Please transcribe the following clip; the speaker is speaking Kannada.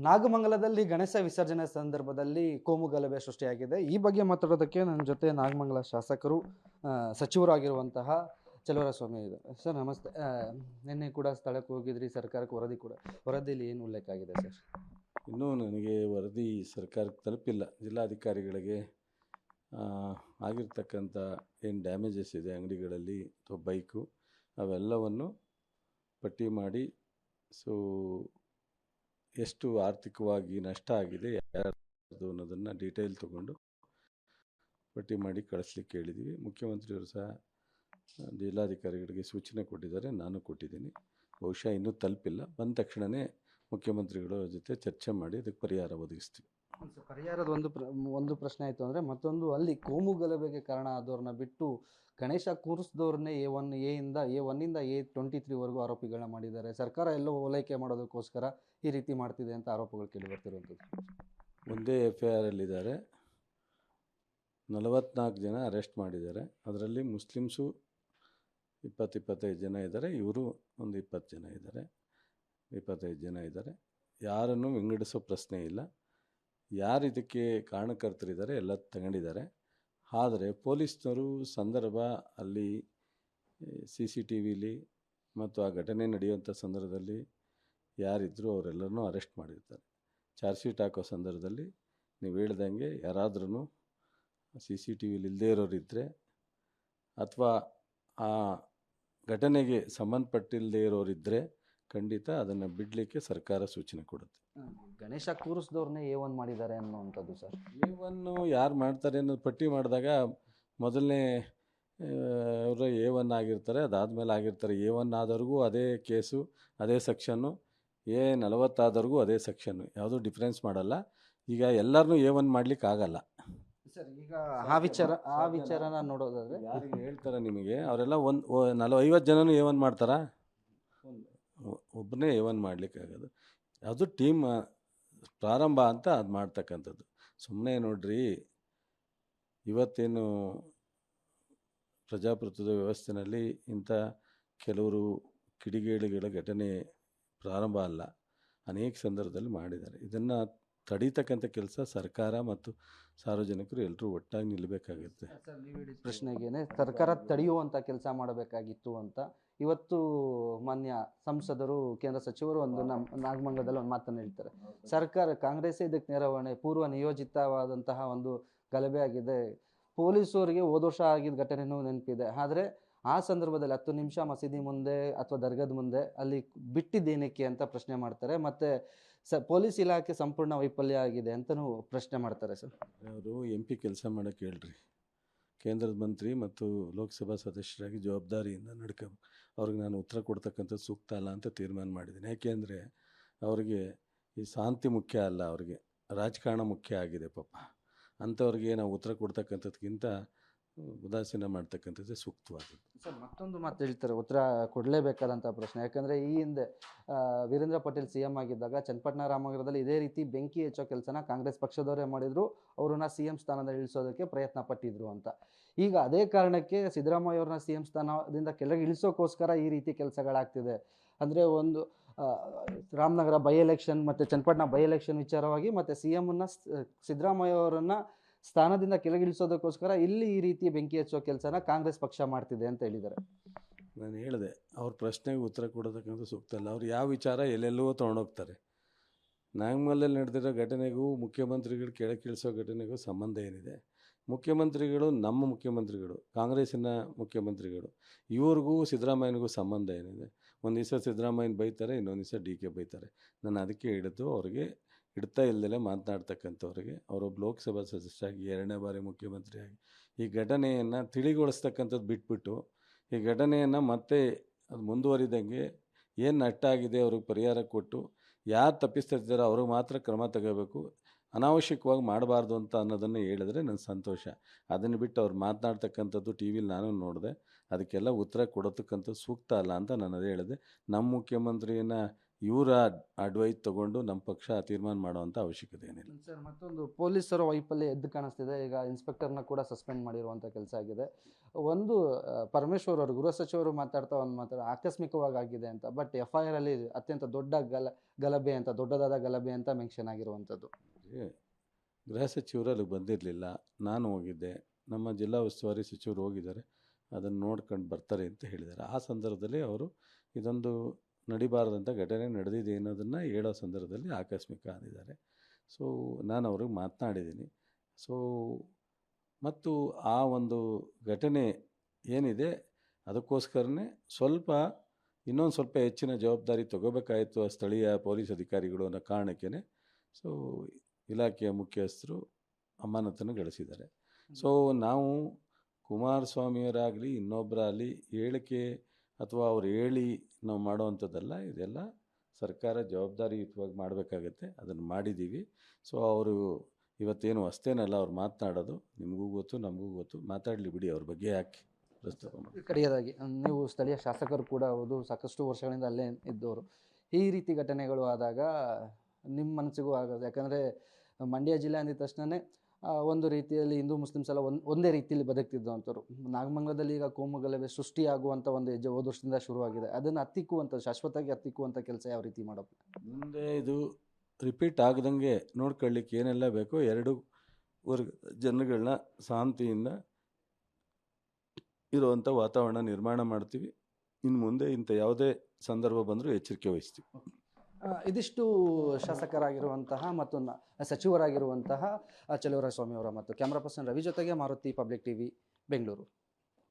ನಾಗಮಂಗಲದಲ್ಲಿ ಗಣೇಶ ವಿಸರ್ಜನೆ ಸಂದರ್ಭದಲ್ಲಿ ಕೋಮು ಗಲಭೆ ಸೃಷ್ಟಿಯಾಗಿದೆ. ಈ ಬಗ್ಗೆ ಮಾತಾಡೋದಕ್ಕೆ ನನ್ನ ಜೊತೆ ನಾಗಮಂಗಲ ಶಾಸಕರು ಸಚಿವರು ಆಗಿರುವಂತಹ ಚಲುವರಾಯಸ್ವಾಮಿ ಇದ್ದಾರೆ. ಸರ್ ನಮಸ್ತೆ. ನಿನ್ನೆ ಕೂಡ ಸ್ಥಳಕ್ಕೆ ಹೋಗಿದ್ರಿ, ಸರ್ಕಾರಕ್ಕೆ ವರದಿಯಲ್ಲಿ ಏನು ಉಲ್ಲೇಖ ಆಗಿದೆ ಸರ್? ಇನ್ನೂ ನನಗೆ ವರದಿ ಸರ್ಕಾರಕ್ಕೆ ತಲುಪಿಲ್ಲ. ಜಿಲ್ಲಾಧಿಕಾರಿಗಳಿಗೆ ಆಗಿರ್ತಕ್ಕಂಥ ಏನು ಡ್ಯಾಮೇಜಸ್ ಇದೆ ಅಂಗಡಿಗಳಲ್ಲಿ ಅಥವಾ ಬೈಕು ಅವೆಲ್ಲವನ್ನು ಪಟ್ಟಿ ಮಾಡಿ ಎಷ್ಟು ಆರ್ಥಿಕವಾಗಿ ನಷ್ಟ ಆಗಿದೆ ಯಾರ್ದು ಅನ್ನೋದನ್ನು ಡೀಟೇಲ್ ತೊಗೊಂಡು ಪಟ್ಟಿ ಮಾಡಿ ಕಳಿಸ್ಲಿಕ್ಕೆ ಹೇಳಿದ್ದೀವಿ. ಮುಖ್ಯಮಂತ್ರಿಯವರು ಸಹ ಜಿಲ್ಲಾಧಿಕಾರಿಗಳಿಗೆ ಸೂಚನೆ ಕೊಟ್ಟಿದ್ದಾರೆ, ನಾನು ಕೊಟ್ಟಿದ್ದೀನಿ. ಬಹುಶಃ ಇನ್ನೂ ತಲುಪಿಲ್ಲ. ಬಂದ ತಕ್ಷಣವೇ ಮುಖ್ಯಮಂತ್ರಿಗಳ ಜೊತೆ ಚರ್ಚೆ ಮಾಡಿ ಅದಕ್ಕೆ ಪರಿಹಾರ ಒದಗಿಸ್ತೀವಿ. ಪರಿಹಾರದ ಒಂದು ಪ್ರಶ್ನೆ ಆಯಿತು ಅಂದರೆ, ಮತ್ತೊಂದು ಅಲ್ಲಿ ಕೋಮು ಗಲಭೆಗೆ ಕಾರಣ ಆದವ್ರನ್ನ ಬಿಟ್ಟು ಗಣೇಶ ಕೂರಿಸಿದವ್ರನ್ನೇ A1 ಇಂದ A23 ಆರೋಪಿಗಳನ್ನ ಮಾಡಿದ್ದಾರೆ. ಸರ್ಕಾರ ಎಲ್ಲೋ ಓಲೈಕೆ ಮಾಡೋದಕ್ಕೋಸ್ಕರ ಈ ರೀತಿ ಮಾಡ್ತಿದೆ ಅಂತ ಆರೋಪಗಳು ಕೇಳಿ ಬರ್ತಿರುವಂಥದ್ದು. ಒಂದೇ FIRಲ್ಲಿದ್ದಾರೆ, 44 ಜನ ಅರೆಸ್ಟ್ ಮಾಡಿದ್ದಾರೆ. ಅದರಲ್ಲಿ ಮುಸ್ಲಿಮ್ಸು 20-25 ಜನ ಇದ್ದಾರೆ, ಇವರು ಒಂದು 25 ಜನ ಇದ್ದಾರೆ. ಯಾರನ್ನು ವಿಂಗಡಿಸೋ ಪ್ರಶ್ನೆ ಇಲ್ಲ. ಯಾರು ಇದಕ್ಕೆ ಕಾರಣಕರ್ತರಿದ್ದಾರೆ ಎಲ್ಲ ತಗೊಂಡಿದ್ದಾರೆ. ಆದರೆ ಪೊಲೀಸ್ನವರು ಸಂದರ್ಭ ಅಲ್ಲಿ CCTVಲಿ ಮತ್ತು ಆ ಘಟನೆ ನಡೆಯುವಂಥ ಸಂದರ್ಭದಲ್ಲಿ ಯಾರಿದ್ದರೂ ಅವರೆಲ್ಲರನ್ನೂ ಅರೆಸ್ಟ್ ಮಾಡಿರ್ತಾರೆ. ಚಾರ್ಜ್ ಶೀಟ್ ಹಾಕೋ ಸಂದರ್ಭದಲ್ಲಿ ನೀವು ಹೇಳ್ದಂಗೆ ಯಾರಾದ್ರೂ CCTVಲಿ ಇಲ್ಲದೇ ಇರೋರಿದ್ದರೆ ಅಥವಾ ಆ ಘಟನೆಗೆ ಸಂಬಂಧಪಟ್ಟಿಲ್ಲದೆ ಇರೋರಿದ್ದರೆ ಖಂಡಿತ ಅದನ್ನು ಬಿಡಲಿಕ್ಕೆ ಸರ್ಕಾರ ಸೂಚನೆ ಕೊಡುತ್ತೆ. ಗಣೇಶ ಕೂರಿಸಿದವ್ರನ್ನೇ A1 ಮಾಡಿದ್ದಾರೆ ಅನ್ನುವಂಥದ್ದು ಸರ್. A1 ಯಾರು ಮಾಡ್ತಾರೆ ಅನ್ನೋದು ಪಟ್ಟಿ ಮಾಡಿದಾಗ ಮೊದಲನೇ ಅವರು A1 ಆಗಿರ್ತಾರೆ, ಅದಾದಮೇಲೆ ಆಗಿರ್ತಾರೆ. A1 ಆದವ್ರಿಗೂ ಅದೇ ಕೇಸು, ಅದೇ ಸೆಕ್ಷನ್ನು, A40 ಆದವ್ರಿಗೂ ಅದೇ ಸೆಕ್ಷನ್ನು, ಯಾವುದೂ ಡಿಫ್ರೆನ್ಸ್ ಮಾಡಲ್ಲ. ಈಗ ಎಲ್ಲರನ್ನೂ A1 ಮಾಡ್ಲಿಕ್ಕೆ ಆಗಲ್ಲ ಸರ್. ಈಗ ಆ ವಿಚಾರನ ನೋಡೋದಾದರೆ ಯಾರಿಗೆ ಹೇಳ್ತಾರೆ ನಿಮಗೆ, ಅವರೆಲ್ಲ 50 ಜನನೂ A1 ಮಾಡ್ತಾರಾ? ಒಬ್ಬನೇ A1 ಮಾಡಲಿಕ್ಕಾಗೋದು. ಅದು ಟೀಮ್ ಪ್ರಾರಂಭ ಅಂತ ಅದು ಮಾಡ್ತಕ್ಕಂಥದ್ದು. ಸುಮ್ಮನೆ ನೋಡ್ರಿ, ಇವತ್ತೇನು ಪ್ರಜಾಪ್ರಭುತ್ವದ ವ್ಯವಸ್ಥೆಯಲ್ಲಿ ಇಂಥ ಕೆಲವರು ಕಿಡಿಗೇಡಿಗಳ ಘಟನೆ ಪ್ರಾರಂಭ ಅಲ್ಲ, ಅನೇಕ ಸಂದರ್ಭದಲ್ಲಿ ಮಾಡಿದ್ದಾರೆ. ಇದನ್ನು ತಡೀತಕ್ಕಂಥ ಕೆಲಸ ಸರ್ಕಾರ ಮತ್ತು ಸಾರ್ವಜನಿಕರು ಎಲ್ಲರೂ ಒಟ್ಟಾಗಿ ನಿಲ್ಲಬೇಕಾಗುತ್ತೆ. ಪ್ರಶ್ನೆಗೇನೆ ಸರ್ಕಾರ ತಡೆಯುವಂಥ ಕೆಲಸ ಮಾಡಬೇಕಾಗಿತ್ತು ಅಂತ ಇವತ್ತು ಮಾನ್ಯ ಸಂಸದರು, ಕೇಂದ್ರ ಸಚಿವರು ಒಂದು ನಾಗಮಂಗಲದಲ್ಲಿ ಒಂದು ಮಾತನ್ನು ಹೇಳ್ತಾರೆ. ಸರ್ಕಾರ, ಕಾಂಗ್ರೆಸ್ಸೇ ಇದಕ್ಕೆ ನೆರವಣೆ, ಪೂರ್ವ ನಿಯೋಜಿತವಾದಂತಹ ಒಂದು ಗಲಭೆ ಆಗಿದೆ. ಪೊಲೀಸರಿಗೆ ಹೋದ ವರ್ಷ ಆಗಿದ್ದ ಘಟನೆಯೂ ನೆನಪಿದೆ. ಆದರೆ ಆ ಸಂದರ್ಭದಲ್ಲಿ 10 ನಿಮಿಷ ಮಸೀದಿ ಮುಂದೆ ಅಥವಾ ದರ್ಗದ ಮುಂದೆ ಅಲ್ಲಿ ಬಿಟ್ಟಿದ್ದೇನಕ್ಕೆ ಅಂತ ಪ್ರಶ್ನೆ ಮಾಡ್ತಾರೆ. ಮತ್ತು ಪೊಲೀಸ್ ಇಲಾಖೆ ಸಂಪೂರ್ಣ ವೈಫಲ್ಯ ಆಗಿದೆ ಅಂತಲೂ ಪ್ರಶ್ನೆ ಮಾಡ್ತಾರೆ ಸರ್. ಅವರು MP ಕೆಲಸ ಮಾಡೋಕ್ಕೆ ಹೇಳ್ರಿ. ಕೇಂದ್ರದ ಮಂತ್ರಿ ಮತ್ತು ಲೋಕಸಭಾ ಸದಸ್ಯರಾಗಿ ಜವಾಬ್ದಾರಿಯಿಂದ ನಡ್ಕೋಬೇಕು. ಅವ್ರಿಗೆ ನಾನು ಉತ್ತರ ಕೊಡ್ತಕ್ಕಂಥದ್ದು ಸೂಕ್ತ ಅಲ್ಲ ಅಂತ ತೀರ್ಮಾನ ಮಾಡಿದ್ದೀನಿ. ಯಾಕೆಂದರೆ ಅವ್ರಿಗೆ ಈ ಶಾಂತಿ ಮುಖ್ಯ ಅಲ್ಲ, ಅವ್ರಿಗೆ ರಾಜಕಾರಣ ಮುಖ್ಯ ಆಗಿದೆ ಪಾಪ. ಅಂಥವ್ರಿಗೆ ನಾವು ಉತ್ತರ ಕೊಡ್ತಕ್ಕಂಥದ್ಕಿಂತ ಉದಾಸೀನ ಮಾಡ್ತಕ್ಕಂಥದ್ದೇ ಸೂಕ್ತವಾದದ್ದು. ಸರ್, ಮತ್ತೊಂದು ಮಾತು ಹೇಳ್ತಾರೆ, ಉತ್ತರ ಕೊಡಲೇಬೇಕಾದಂಥ ಪ್ರಶ್ನೆ. ಯಾಕಂದರೆ ಈ ಹಿಂದೆ ವೀರೇಂದ್ರ ಪಟೇಲ್ CM ಆಗಿದ್ದಾಗ ಚನ್ನಪಟ್ಟಣ ರಾಮನಗರದಲ್ಲಿ ಇದೇ ರೀತಿ ಬೆಂಕಿ ಹೆಚ್ಚೋ ಕೆಲಸನ ಕಾಂಗ್ರೆಸ್ ಪಕ್ಷದವರೇ ಮಾಡಿದರು. ಅವ್ರನ್ನ CM ಸ್ಥಾನದಲ್ಲಿ ಇಳಿಸೋದಕ್ಕೆ ಪ್ರಯತ್ನ ಪಟ್ಟಿದ್ರು ಅಂತ. ಈಗ ಅದೇ ಕಾರಣಕ್ಕೆ ಸಿದ್ದರಾಮಯ್ಯ ಅವ್ರನ್ನ CM ಸ್ಥಾನದಿಂದ ಕೆಳಗೆ ಇಳಿಸೋಕ್ಕೋಸ್ಕರ ಈ ರೀತಿ ಕೆಲಸಗಳಾಗ್ತಿದೆ. ಅಂದರೆ ಒಂದು ರಾಮನಗರ ಬೈ-ಎಲೆಕ್ಷನ್ ಮತ್ತು ಚನ್ನಪಟ್ಟಣ ಬೈ-ಎಲೆಕ್ಷನ್ ವಿಚಾರವಾಗಿ ಮತ್ತು CMನ ಸಿದ್ದರಾಮಯ್ಯ ಅವರನ್ನು ಸ್ಥಾನದಿಂದ ಕೆಳಗಿಳಿಸೋದಕ್ಕೋಸ್ಕರ ಇಲ್ಲಿ ಈ ರೀತಿ ಬೆಂಕಿ ಹಚ್ಚೋ ಕೆಲಸನ ಕಾಂಗ್ರೆಸ್ ಪಕ್ಷ ಮಾಡ್ತಿದೆ ಅಂತ ಹೇಳಿದ್ದಾರೆ. ನಾನು ಹೇಳಿದೆ, ಅವ್ರ ಪ್ರಶ್ನೆಗೆ ಉತ್ತರ ಕೊಡೋದಕ್ಕಂತ ಸೂಕ್ತ ಅಲ್ಲ. ಅವ್ರು ಯಾವ ವಿಚಾರ ಎಲ್ಲೆಲ್ಲೋ ತೊಗೊಂಡೋಗ್ತಾರೆ. ನಾಗಮಂಗಲದಲ್ಲಿ ನಡೆದಿರೋ ಘಟನೆಗೂ ಮುಖ್ಯಮಂತ್ರಿಗಳು ಕೆಳಗಿಳಿಸೋ ಘಟನೆಗೂ ಸಂಬಂಧ ಏನಿದೆ? ಮುಖ್ಯಮಂತ್ರಿಗಳು ನಮ್ಮ ಮುಖ್ಯಮಂತ್ರಿಗಳು, ಕಾಂಗ್ರೆಸ್ಸಿನ ಮುಖ್ಯಮಂತ್ರಿಗಳು, ಇವ್ರಿಗೂ ಸಿದ್ದರಾಮಯ್ಯನಿಗೂ ಸಂಬಂಧ ಏನಿದೆ? ಒಂದು ದಿವಸ ಸಿದ್ದರಾಮಯ್ಯನ ಬೈತಾರೆ, ಇನ್ನೊಂದು ದಿವಸ DK ಬೈತಾರೆ. ನಾನು ಅದಕ್ಕೆ ಹೇಳಿದ್ದು, ಅವ್ರಿಗೆ ಇಡ್ತಾ ಇಲ್ಲದಲೇ ಮಾತನಾಡ್ತಕ್ಕಂಥವ್ರಿಗೆ, ಅವರೊಬ್ಬ ಲೋಕಸಭಾ ಸದಸ್ಯರಾಗಿ 2ನೇ ಬಾರಿ ಮುಖ್ಯಮಂತ್ರಿಯಾಗಿ ಈ ಘಟನೆಯನ್ನು ತಿಳಿಗೊಳಿಸ್ತಕ್ಕಂಥದ್ದು ಬಿಟ್ಬಿಟ್ಟು ಈ ಘಟನೆಯನ್ನು ಮತ್ತೆ ಅದು ಮುಂದುವರಿದಂಗೆ ಏನು ನಷ್ಟ ಆಗಿದೆ ಅವ್ರಿಗೆ ಪರಿಹಾರ ಕೊಟ್ಟು ಯಾರು ತಪ್ಪಿಸ್ತಿದ್ದಾರೋ ಅವ್ರಿಗೆ ಮಾತ್ರ ಕ್ರಮ ತಗೋಬೇಕು, ಅನಾವಶ್ಯಕವಾಗಿ ಮಾಡಬಾರ್ದು ಅಂತ ಅನ್ನೋದನ್ನು ಹೇಳಿದ್ರೆ ನನ್ನ ಸಂತೋಷ. ಅದನ್ನು ಬಿಟ್ಟು ಅವ್ರು ಮಾತನಾಡ್ತಕ್ಕಂಥದ್ದು TV-ಲಿ ನಾನು ನೋಡಿದೆ, ಅದಕ್ಕೆಲ್ಲ ಉತ್ತರ ಕೊಡೋತಕ್ಕಂಥದ್ದು ಸೂಕ್ತ ಅಲ್ಲ ಅಂತ ನಾನು ಅದೇ ಹೇಳಿದೆ. ನಮ್ಮ ಮುಖ್ಯಮಂತ್ರಿಯನ್ನು ಇವರ ಅಡ್ವೈಸ್ ತೊಗೊಂಡು ನಮ್ಮ ಪಕ್ಷ ತೀರ್ಮಾನ ಮಾಡುವಂಥ ಅವಶ್ಯಕತೆ ಏನಿಲ್ಲ. ಸರ್, ಮತ್ತೊಂದು ಪೊಲೀಸರ ವೈಫಲ್ಯ ಎದ್ದು ಕಾಣಿಸ್ತಿದೆ. ಈಗ ಇನ್ಸ್ಪೆಕ್ಟರ್ನ ಕೂಡ ಸಸ್ಪೆಂಡ್ ಮಾಡಿರುವಂಥ ಕೆಲಸ ಆಗಿದೆ. ಒಂದು ಪರಮೇಶ್ವರ್ ಅವರು ಗೃಹ ಸಚಿವರು ಮಾತಾಡ್ತಾ ಒಂದು ಮಾತಾಡ ಆಕಸ್ಮಿಕವಾಗಿ ಆಗಿದೆ ಅಂತ, ಬಟ್ FIR ಅಲ್ಲಿ ಅತ್ಯಂತ ದೊಡ್ಡ ಗಲಭೆ ಅಂತ, ದೊಡ್ಡದಾದ ಗಲಭೆ ಅಂತ ಮೆನ್ಷನ್ ಆಗಿರುವಂಥದ್ದು. ಗೃಹ ಸಚಿವರು ಅಲ್ಲಿಗೆ ಬಂದಿರಲಿಲ್ಲ, ನಾನು ಹೋಗಿದ್ದೆ, ನಮ್ಮ ಜಿಲ್ಲಾ ಉಸ್ತುವಾರಿ ಸಚಿವರು ಹೋಗಿದ್ದಾರೆ, ಅದನ್ನು ನೋಡ್ಕೊಂಡು ಬರ್ತಾರೆ ಅಂತ ಹೇಳಿದ್ದಾರೆ. ಆ ಸಂದರ್ಭದಲ್ಲಿ ಅವರು ಇದೊಂದು ನಡಿಬಾರದಂಥ ಘಟನೆ ನಡೆದಿದೆ ಅನ್ನೋದನ್ನು ಹೇಳೋ ಸಂದರ್ಭದಲ್ಲಿ ಆಕಸ್ಮಿಕ ಅಂದಿದ್ದಾರೆ. ಸೊ ನಾನು ಅವ್ರಿಗೆ ಮಾತನಾಡಿದ್ದೀನಿ. ಸೊ ಮತ್ತು ಆ ಒಂದು ಘಟನೆ ಏನಿದೆ ಅದಕ್ಕೋಸ್ಕರನೇ ಇನ್ನೊಂದು ಸ್ವಲ್ಪ ಹೆಚ್ಚಿನ ಜವಾಬ್ದಾರಿ ತಗೋಬೇಕಾಯಿತು ಆ ಸ್ಥಳೀಯ ಪೊಲೀಸ್ ಅಧಿಕಾರಿಗಳು ಅನ್ನೋ ಕಾರಣಕ್ಕೇ ಸೊ ಇಲಾಖೆಯ ಮುಖ್ಯಸ್ಥರು ಅಮಾನತನ್ನು ಗಳಿಸಿದ್ದಾರೆ. ಸೊ ನಾವು ಕುಮಾರಸ್ವಾಮಿಯವರಾಗಲಿ ಇನ್ನೊಬ್ಬರಾಗಲಿ ಹೇಳಿಕೆ ಅಥವಾ ಅವ್ರು ಹೇಳಿ ನಾವು ಮಾಡೋವಂಥದ್ದಲ್ಲ, ಇದೆಲ್ಲ ಸರ್ಕಾರ ಜವಾಬ್ದಾರಿಯುತವಾಗಿ ಮಾಡಬೇಕಾಗತ್ತೆ, ಅದನ್ನು ಮಾಡಿದ್ದೀವಿ. ಸೊ ಅವರು ಇವತ್ತೇನು ಅಷ್ಟೇನಲ್ಲ ಅವ್ರು ಮಾತನಾಡೋದು, ನಿಮಗೂ ಗೊತ್ತು ನಮಗೂ ಗೊತ್ತು, ಮಾತಾಡಲಿ ಬಿಡಿ, ಅವ್ರ ಬಗ್ಗೆ ಯಾಕೆ ಪ್ರಸ್ತಾಪ ಮಾಡಿ. ಕಡೆಯದಾಗಿ, ನೀವು ಸ್ಥಳೀಯ ಶಾಸಕರು ಕೂಡ ಹೌದು, ಸಾಕಷ್ಟು ವರ್ಷಗಳಿಂದ ಅಲ್ಲೇ ಇದ್ದವರು. ಈ ರೀತಿ ಘಟನೆಗಳು ಆದಾಗ ನಿಮ್ಮ ಮನಸ್ಸಿಗೂ ಆಗೋದು, ಯಾಕಂದರೆ ಮಂಡ್ಯ ಜಿಲ್ಲೆ ಅಂದಿದ ತಕ್ಷಣವೇ ಒಂದು ರೀತಿಯಲ್ಲಿ ಹಿಂದೂ ಮುಸ್ಲಿಮ್ಸ್ ಎಲ್ಲ ಒಂದೇ ರೀತಿಯಲ್ಲಿ ಬದುಕ್ತಿದ್ದಂಥವ್ರು. ನಾಗಮಂಗಲದಲ್ಲಿ ಈಗ ಕೋಮು ಗಲಭೆ ಸೃಷ್ಟಿಯಾಗುವಂಥ ಒಂದು ಹೆಜ್ಜೆ ಹೋದ ವರ್ಷದಿಂದ ಶುರುವಾಗಿದೆ. ಅದನ್ನು ಶಾಶ್ವತವಾಗಿ ಹತ್ತಿಕ್ಕುವಂಥ ಕೆಲಸ ಯಾವ ರೀತಿ ಮಾಡೋದು? ಮುಂದೆ ಇದು ರಿಪೀಟ್ ಆಗದಂಗೆ ನೋಡ್ಕೊಳ್ಳಿಕ್ಕೆ ಏನೆಲ್ಲ ಬೇಕೋ ಎರಡು ವರ್ಗ ಜನಗಳನ್ನ ಶಾಂತಿಯಿಂದ ಇರುವಂಥ ವಾತಾವರಣ ನಿರ್ಮಾಣ ಮಾಡ್ತೀವಿ. ಇನ್ನು ಮುಂದೆ ಇಂಥ ಯಾವುದೇ ಸಂದರ್ಭ ಬಂದರೂ ಎಚ್ಚರಿಕೆ ವಹಿಸ್ತೀವಿ. ಇದಿಷ್ಟು ಶಾಸಕರಾಗಿರುವಂತಹ ಮತ್ತು ಸಚಿವರಾಗಿರುವಂತಹ ಚಲುವರಾಯ ಸ್ವಾಮಿ ಅವರ ಮತ್ತು ಕ್ಯಾಮ್ರಾ ಪರ್ಸನ್ ರವಿ ಜೊತೆಗೆ ಮಾರುತಿ, ಪಬ್ಲಿಕ್ ಟಿವಿ, ಬೆಂಗಳೂರು.